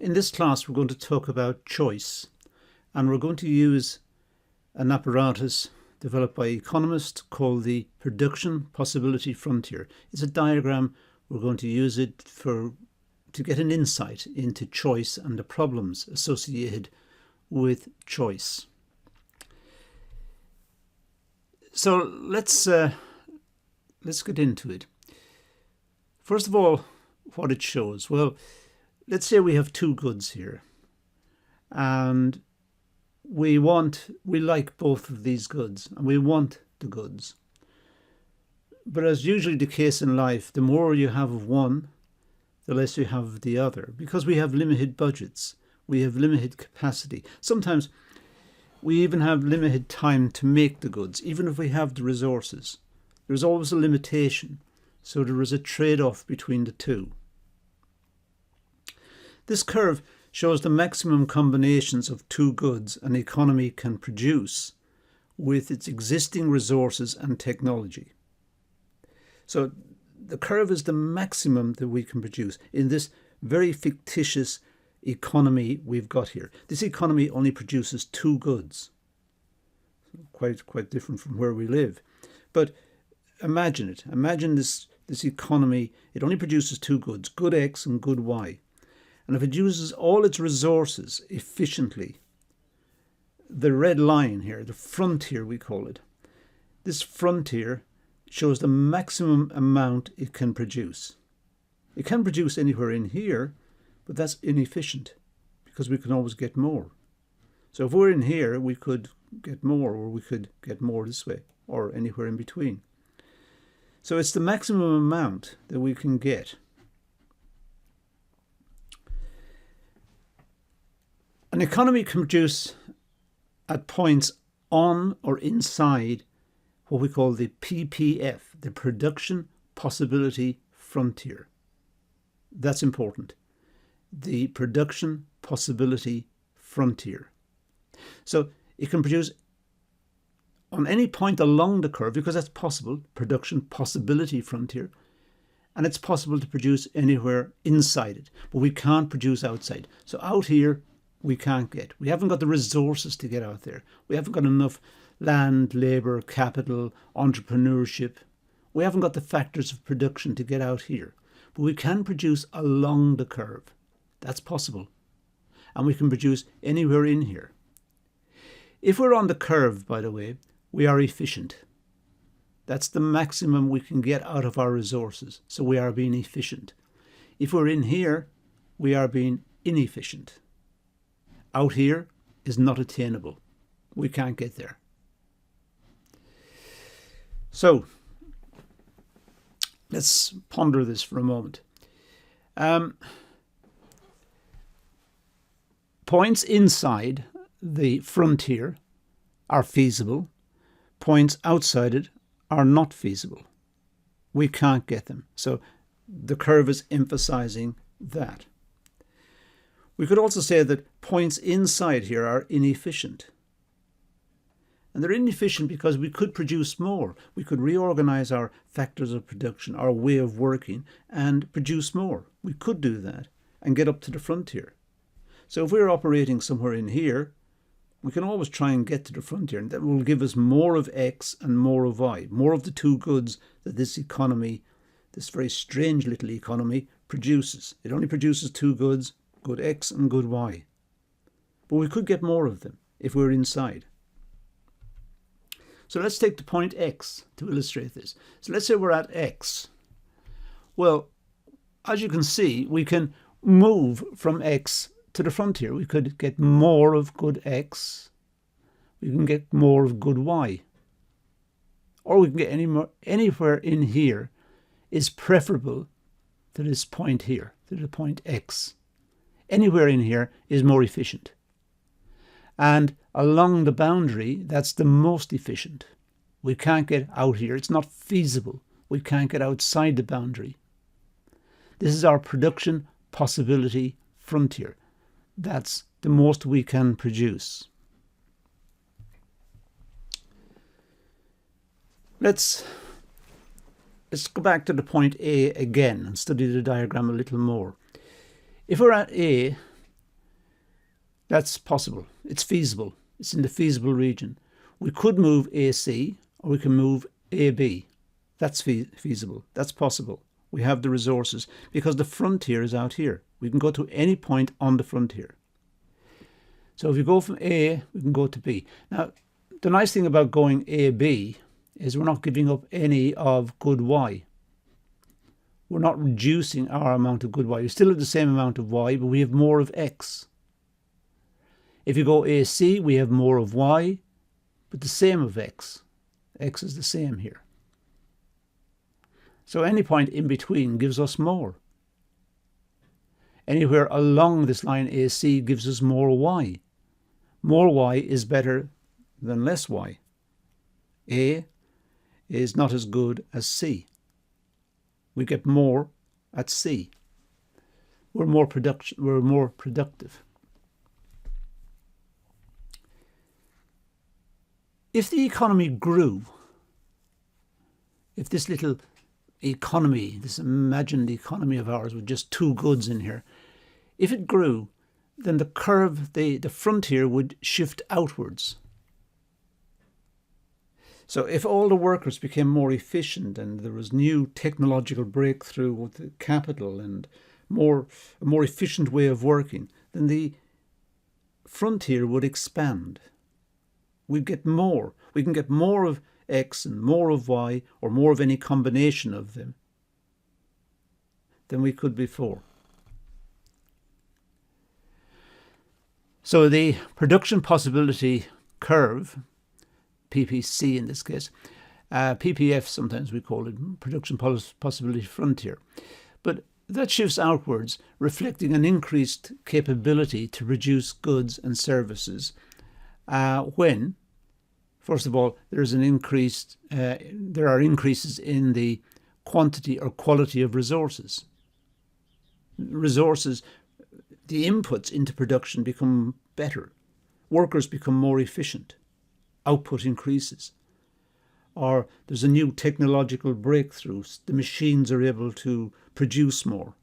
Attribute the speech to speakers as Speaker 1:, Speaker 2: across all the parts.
Speaker 1: In this class, we're going to talk about choice, and we're going to use an apparatus developed by economists called the production possibility frontier. It's a diagram. We're going to use it to get an insight into choice and the problems associated with choice. So let's get into it. First of all, what it shows. Well, let's say we have two goods here, and we like both of these goods, and we want the goods. But as usually the case in life, the more you have of one, the less you have of the other, because we have limited budgets, we have limited capacity. Sometimes we even have limited time to make the goods, even if we have the resources. There's always a limitation, so there is a trade-off between the two. This curve shows the maximum combinations of two goods an economy can produce with its existing resources and technology. So the curve is the maximum that we can produce in this very fictitious economy we've got here. This economy only produces two goods. Quite different from where we live. But imagine it. Imagine this economy. It only produces two goods, good X and good Y. And if it uses all its resources efficiently, the red line here, the frontier we call it, this frontier shows the maximum amount it can produce. It can produce anywhere in here, but that's inefficient because we can always get more. So if we're in here, we could get more, or we could get more this way, or anywhere in between. So it's the maximum amount that we can get. An economy can produce at points on or inside what we call the PPF, the production possibility frontier. That's important. The production possibility frontier. So it can produce on any point along the curve, because that's possible, production possibility frontier, and it's possible to produce anywhere inside it, but we can't produce outside. So out here, we can't get. We haven't got the resources to get out there. We haven't got enough land, labour, capital, entrepreneurship. We haven't got the factors of production to get out here. But we can produce along the curve. That's possible. And we can produce anywhere in here. If we're on the curve, by the way, we are efficient. That's the maximum we can get out of our resources. So we are being efficient. If we're in here, we are being inefficient. Out here is not attainable. We can't get there. So let's ponder this for a moment. Points inside the frontier are feasible. Points outside it are not feasible. We can't get them. So the curve is emphasizing that. We could also say that points inside here are inefficient. And they're inefficient because we could produce more. We could reorganize our factors of production, our way of working, and produce more. We could do that and get up to the frontier. So if we're operating somewhere in here, we can always try and get to the frontier, and that will give us more of X and more of Y, more of the two goods that this economy, this very strange little economy, produces. It only produces two goods, good X and good Y. But we could get more of them if we're inside. So let's take the point X to illustrate this. So let's say we're at X. Well, as you can see, we can move from X to the frontier. We could get more of good X. We can get more of good Y. Or we can get anywhere in here is preferable to this point here, to the point X. Anywhere in here is more efficient. And along the boundary, that's the most efficient. We can't get out here. It's not feasible. We can't get outside the boundary. This is our production possibility frontier. That's the most we can produce. Let's go back to the point A again and study the diagram a little more. If we're at A, That's possible. It's feasible. It's in the feasible region. We could move AC or we can move AB. That's feasible. That's possible. We have the resources because the frontier is out here. We can go to any point on the frontier. So if you go from A, we can go to B. Now, the nice thing about going AB is we're not giving up any of good Y. We're not reducing our amount of good Y. We still have the same amount of Y, but we have more of X. If you go AC, we have more of Y, but the same of X. X is the same here. So any point in between gives us more. Anywhere along this line AC gives us more Y. More Y is better than less Y. A is not as good as C. We get more at C. We're more productive. If the economy grew, if this little economy, this imagined economy of ours with just two goods in here, if it grew, then the curve, the frontier would shift outwards. So if all the workers became more efficient and there was new technological breakthrough with the capital and a more efficient way of working, then the frontier would expand. We'd get more. We can get more of X and more of Y, or more of any combination of them, than we could before. So the production possibility curve, PPC in this case, PPF sometimes we call it, production possibility frontier, but that shifts outwards, reflecting an increased capability to produce goods and services when, first of all, there are increases in the quantity or quality of resources. Resources, the inputs into production become better. Workers become more efficient. Output increases. Or there's a new technological breakthrough. The machines are able to produce more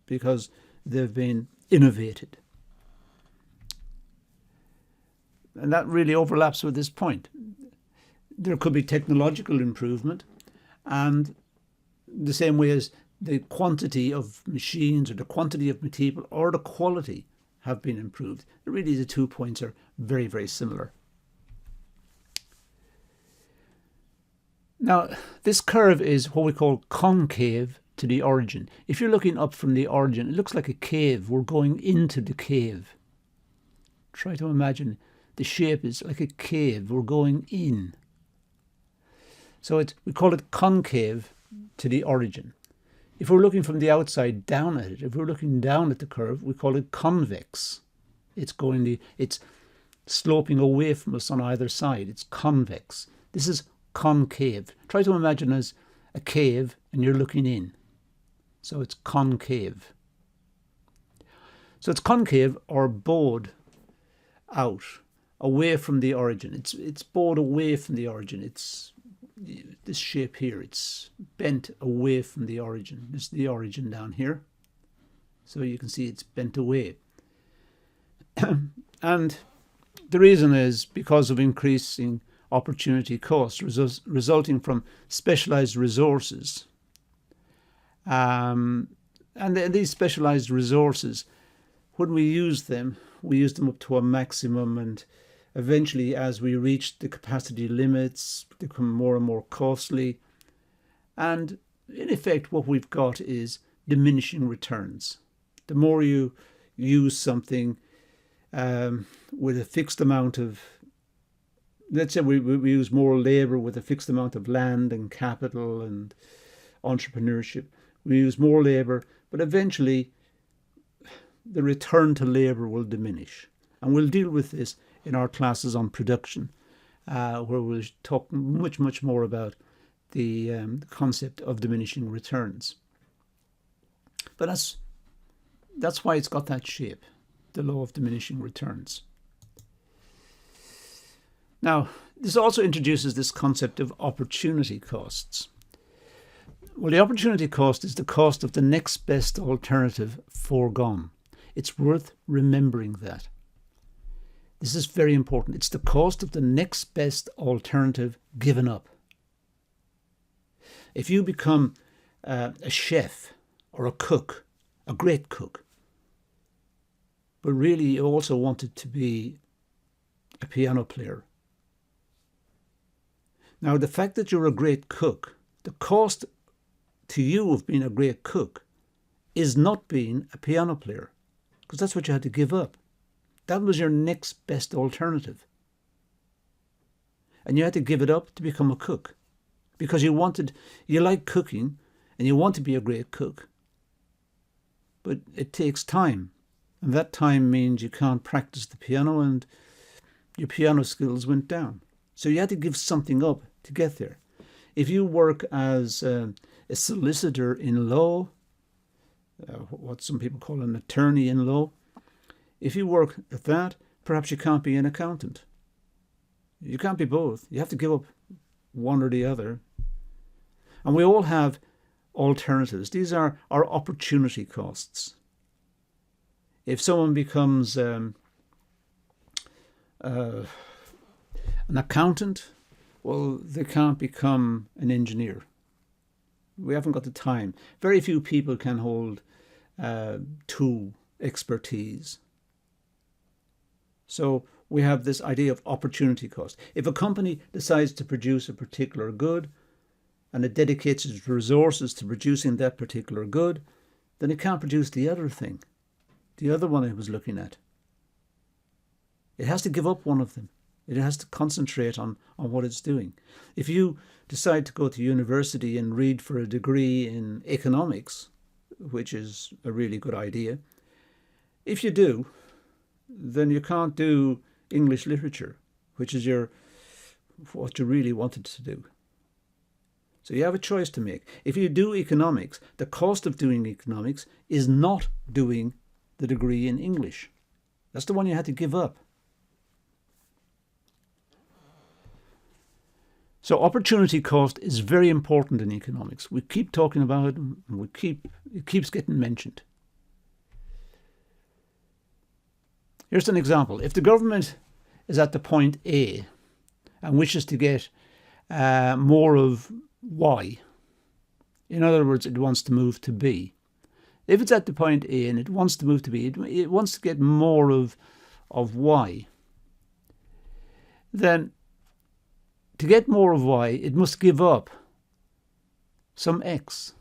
Speaker 1: because they've been innovated. And that really overlaps with this point. There could be technological improvement, and the same way as the quantity of machines or the quantity of people or the quality have been improved. Really, the 2 points are very, very similar. Now, this curve is what we call concave to the origin. If you're looking up from the origin, it looks like a cave. We're going into the cave. Try to imagine the shape is like a cave. We're going in. So we call it concave to the origin. If we're looking from the outside down at it, if we're looking down at the curve, we call it convex. It's sloping away from us on either side. It's convex. This is concave. Try to imagine as a cave and you're looking in. So it's concave. So it's concave or bowed out, away from the origin. It's bowed away from the origin. It's this shape here. It's bent away from the origin. This is the origin down here. So you can see it's bent away. And the reason is because of increasing opportunity costs resulting from specialized resources. And these specialized resources, when we use them up to a maximum, and eventually as we reach the capacity limits, they become more and more costly. And in effect, what we've got is diminishing returns. The more you use something with a fixed amount of, let's say we use more labor with a fixed amount of land and capital and entrepreneurship. We use more labor, but eventually the return to labor will diminish. And we'll deal with this in our classes on production, where we'll talk much more about the concept of diminishing returns. But that's why it's got that shape, the law of diminishing returns. Now, this also introduces this concept of opportunity costs. Well, the opportunity cost is the cost of the next best alternative foregone. It's worth remembering that. This is very important. It's the cost of the next best alternative given up. If you become a chef or a cook, a great cook, but really you also wanted to be a piano player. Now, the fact that you're a great cook, the cost to you of being a great cook is not being a piano player, because that's what you had to give up. That was your next best alternative. And you had to give it up to become a cook, because you like cooking and you want to be a great cook. But it takes time. And that time means you can't practice the piano and your piano skills went down. So you had to give something up to get there. If you work as a solicitor in law, what some people call an attorney in law, if you work at that, perhaps you can't be an accountant. You can't be both. You have to give up one or the other. And we all have alternatives. These are our opportunity costs. If someone becomes an accountant, well, they can't become an engineer. We haven't got the time. Very few people can hold two expertise. So we have this idea of opportunity cost. If a company decides to produce a particular good and it dedicates its resources to producing that particular good, then it can't produce the other thing, the other one I was looking at. It has to give up one of them. It has to concentrate on what it's doing. If you decide to go to university and read for a degree in economics, which is a really good idea, if you do, then you can't do English literature, which is what you really wanted to do. So you have a choice to make. If you do economics, the cost of doing economics is not doing the degree in English. That's the one you had to give up. So opportunity cost is very important in economics. We keep talking about it, and it keeps getting mentioned. Here's an example. If the government is at the point A and wishes to get more of Y, in other words, it wants to move to B. If it's at the point A and it wants to move to B, it wants to get more of Y, then to get more of Y, it must give up some X.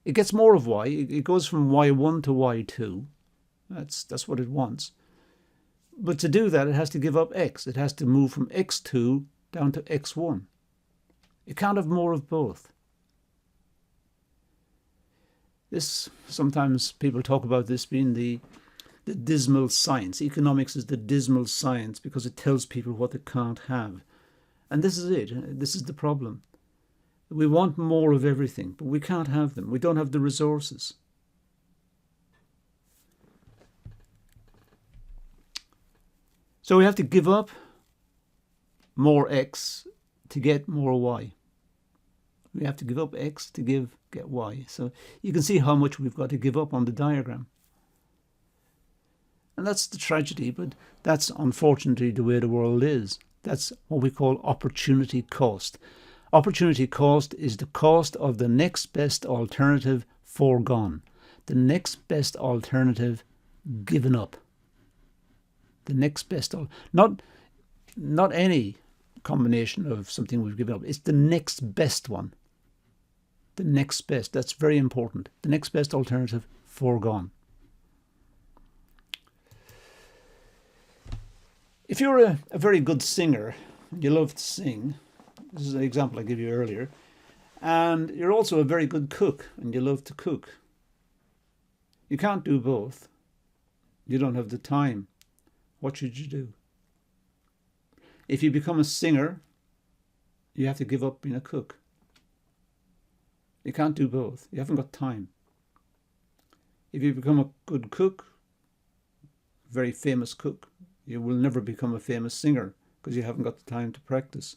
Speaker 1: It gets more of Y. It goes from Y1 to Y2. That's what it wants. But to do that, it has to give up X. It has to move from X2 down to X1. It can't have more of both. This, sometimes people talk about this being the dismal science. Economics is the dismal science because it tells people what they can't have. And this is it. This is the problem. We want more of everything, but we can't have them. We don't have the resources. So we have to give up more X to get more Y. We have to give up X to get Y. So you can see how much we've got to give up on the diagram. And that's the tragedy, but that's unfortunately the way the world is. That's what we call opportunity cost. Opportunity cost is the cost of the next best alternative foregone. The next best alternative given up. The next best, not any combination of something we've given up. It's the next best one. The next best. That's very important. The next best alternative foregone. If you're a very good singer, you love to sing, this is an example I gave you earlier, and you're also a very good cook and you love to cook. You can't do both. You don't have the time. What should you do? If you become a singer, you have to give up being a cook. You can't do both. You haven't got time. If you become a good cook, very famous cook, you will never become a famous singer because you haven't got the time to practice.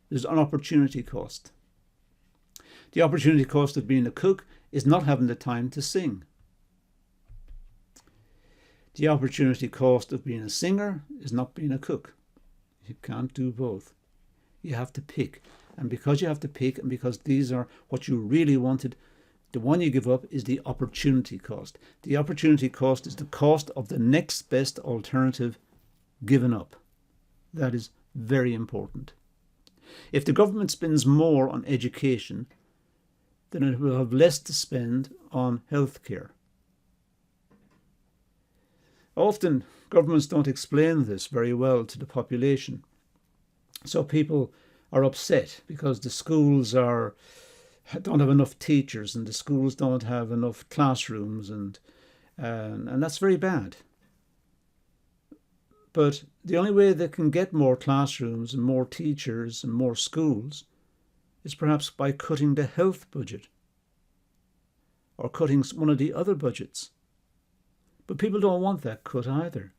Speaker 1: There's an opportunity cost. The opportunity cost of being a cook is not having the time to sing. The opportunity cost of being a singer is not being a cook. You can't do both. You have to pick. And because you have to pick, and because these are what you really wanted, the one you give up is the opportunity cost. The opportunity cost is the cost of the next best alternative given up. That is very important. If the government spends more on education, then it will have less to spend on healthcare. Often governments don't explain this very well to the population. So people are upset because the schools don't have enough teachers and the schools don't have enough classrooms, and that's very bad. But the only way they can get more classrooms and more teachers and more schools is perhaps by cutting the health budget or cutting one of the other budgets. But people don't want that cut either.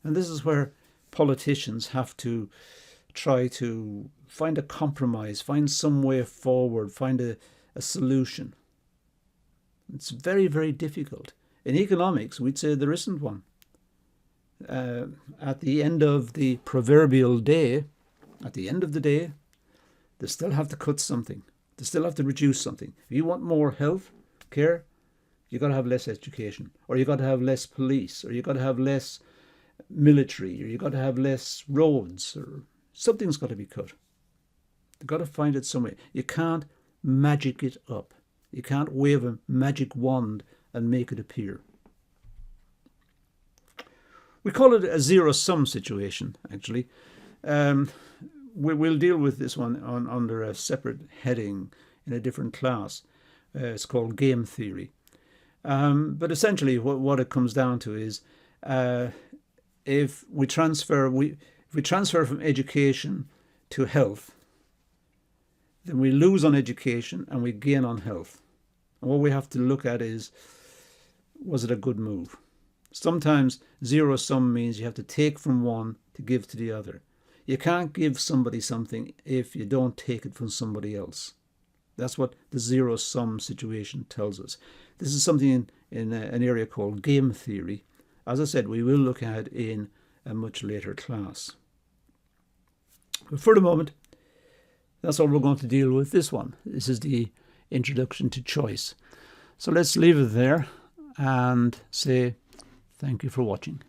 Speaker 1: And this is where politicians have to try to find a compromise, find some way forward, find a solution. It's very, very difficult. In economics, we'd say there isn't one. At the end of the proverbial day, at the end of the day, they still have to cut something. They still have to reduce something. If you want more health care, you've got to have less education, or you've got to have less police, or you've got to have less military, or you've got to have less roads, or something's got to be cut. You've got to find it somewhere. You can't magic it up. You can't wave a magic wand and make it appear. We call it a zero-sum situation, actually. We'll deal with this one under a separate heading in a different class. It's called game theory. But essentially what it comes down to is if we transfer from education to health, then we lose on education and we gain on health. And what we have to look at is, was it a good move? Sometimes zero sum means you have to take from one to give to the other. You can't give somebody something if you don't take it from somebody else. That's what the zero sum situation tells us. This is something in an area called game theory. As I said, we will look at it in a much later class. But for the moment, that's all we're going to deal with this one. This is the introduction to choice. So let's leave it there and say thank you for watching.